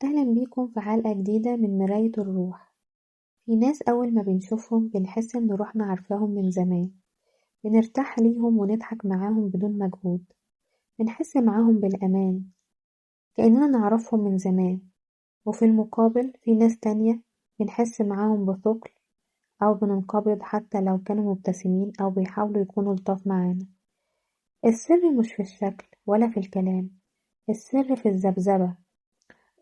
أهلا بيكم في حلقة جديدة من مراية الروح. في ناس أول ما بنشوفهم بنحس إن روحنا عارفاهم من زمان، بنرتاح ليهم ونضحك معاهم بدون مجهود، بنحس معاهم بالأمان كأننا نعرفهم من زمان. وفي المقابل في ناس تانية بنحس معاهم بثقل أو بننقبض حتى لو كانوا مبتسمين أو بيحاولوا يكونوا لطاف معانا. السر مش في الشكل ولا في الكلام، السر في الذبذبة.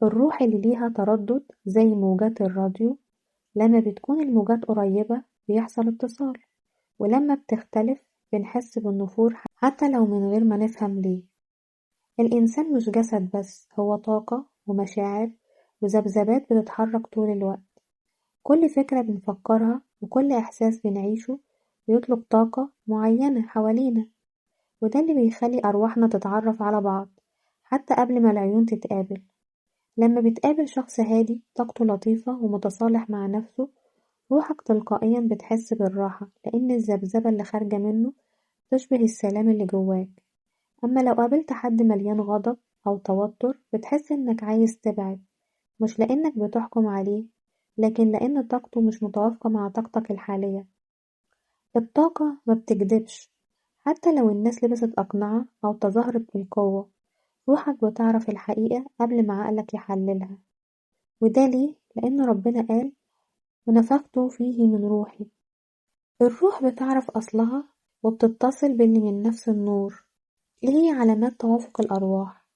الروح اللي ليها تردد زي موجات الراديو، لما بتكون الموجات قريبة بيحصل اتصال، ولما بتختلف بنحس بالنفور حتى لو من غير ما نفهم ليه. الإنسان مش جسد بس، هو طاقة ومشاعر وذبذبات بتتحرك طول الوقت. كل فكرة بنفكرها وكل إحساس بنعيشه بيطلق طاقة معينة حوالينا، وده اللي بيخلي أرواحنا تتعرف على بعض حتى قبل ما العيون تتقابل. لما بتقابل شخص هادي طاقته لطيفة ومتصالح مع نفسه، روحك تلقائيا بتحس بالراحة لأن الذبذبة اللي خارجة منه تشبه السلام اللي جواك. أما لو قابلت حد مليان غضب أو توتر بتحس إنك عايز تبعد، مش لأنك بتحكم عليه، لكن لأن طاقته مش متوافقة مع طاقتك الحالية. الطاقة ما بتكدبش، حتى لو الناس لبست أقنعة أو تظاهرت بالقوة، روحك بتعرف الحقيقة قبل ما عقلك يحللها. وده ليه؟ لأن ربنا قال: ونفخت فيه من روحي. الروح بتعرف أصلها وبتتصل باللي من نفس النور، اللي هي علامات توافق الأرواح.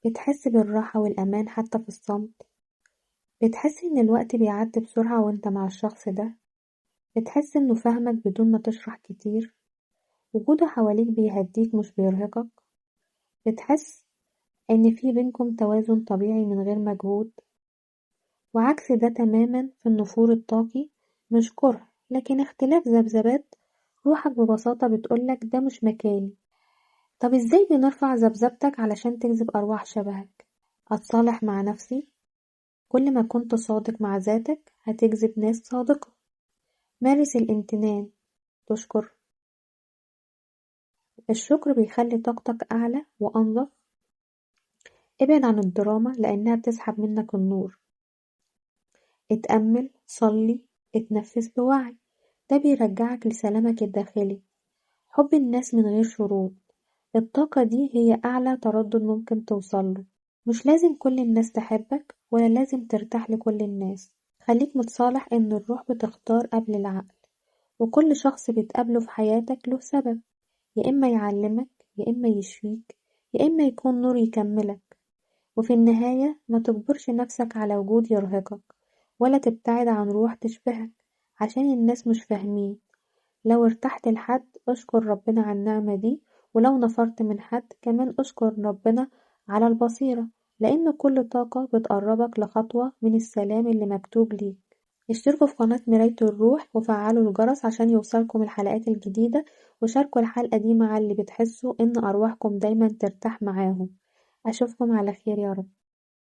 بتحس بالراحة والأمان حتى في الصمت، بتحس إن الوقت بيعدي بسرعة وإنت مع الشخص ده، بتحس إنه فاهمك بدون ما تشرح كتير، وجوده حواليك بيهديك مش بيرهقك، بتحس إن في بينكم توازن طبيعي من غير مجهود. وعكس ده تماما في النفور الطاقي، مش كره لكن اختلاف ذبذبات. روحك ببساطة بتقولك ده مش مكاني. طب ازاي بنرفع ذبذبتك علشان تجذب أرواح شبهك؟ أتصالح مع نفسي. كل ما كنت صادق مع ذاتك هتجذب ناس صادقة. مارس الامتنان، تشكر. الشكر بيخلي طاقتك أعلى وأنظف. ابعد عن الدراما لأنها بتسحب منك النور. اتأمل، صلي، اتنفس بوعي، ده بيرجعك لسلامك الداخلي. حب الناس من غير شروط، الطاقة دي هي أعلى تردد ممكن توصله. مش لازم كل الناس تحبك ولا لازم ترتاح لكل الناس. خليك متصالح إن الروح بتختار قبل العقل، وكل شخص بتقابله في حياتك له سبب، يا إما يعلمك يا إما يشفيك يا إما يكون نور يكملك. وفي النهاية ما تجبرش نفسك على وجود يرهقك، ولا تبتعد عن روح تشبهك عشان الناس مش فاهمين. لو ارتحت لحد اشكر ربنا على النعمة دي، ولو نفرت من حد كمان اشكر ربنا على البصيرة، لأن كل طاقة بتقربك لخطوة من السلام اللي مكتوب ليك. اشتركوا في قناة مراية الروح وفعلوا الجرس عشان يوصلكم الحلقات الجديدة، وشاركوا الحلقة دي مع اللي بتحسوا إن أرواحكم دايما ترتاح معاهم. أشوفكم على خير يا رب.